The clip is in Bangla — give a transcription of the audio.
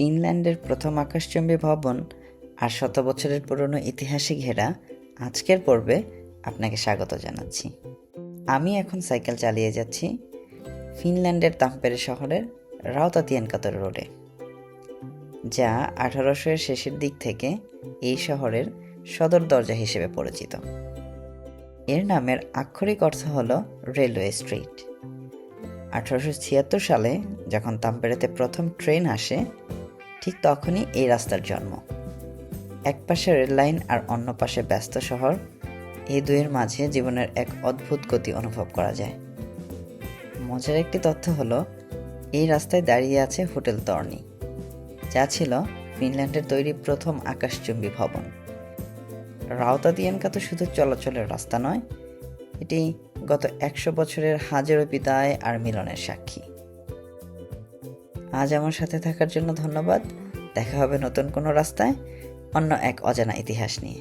ফিনল্যান্ডের প্রথম আকাশচুম্বী ভবন আর শত বছরের পুরনো ইতিহাসে ঘেরা আজকের পর্বে আপনাকে স্বাগত জানাচ্ছি। আমি এখন সাইকেল চালিয়ে যাচ্ছি ফিনল্যান্ডের তাম্পেরে শহরের রাউতাতিয়ানকাতর রোডে, যা 1800-এর শেষের দিক থেকে এই শহরের সদর দরজা হিসেবে পরিচিত। এর নামের আক্ষরিক অর্থ হল রেলওয়ে স্ট্রিট। 1876 সালে যখন তাম্পেরেতে প্রথম ট্রেন আসে, ঠিক তখনই এই রাস্তার জন্ম। এক পাশে রেল লাইন আর অন্য পাশে ব্যস্ত শহর, এই দুয়ের মাঝে জীবনের এক অদ্ভুত গতি অনুভব করা যায়। মজার একটি তথ্য হলো, এই রাস্তায় দাঁড়িয়ে আছে হোটেল তর্নি, যা ছিল ফিনল্যান্ডের তৈরি প্রথম আকাশচুম্বী ভবন। রাউতাতিয়ানকাতো শুধু চলাচলের রাস্তা নয়, এটি গত 100 বছরের হাজারো বিদায় আর মিলনের সাক্ষী। আজ আমার সাথে থাকার জন্য ধন্যবাদ। দেখা হবে নতুন কোনো রাস্তায়, অন্য এক অজানা ইতিহাস নিয়ে।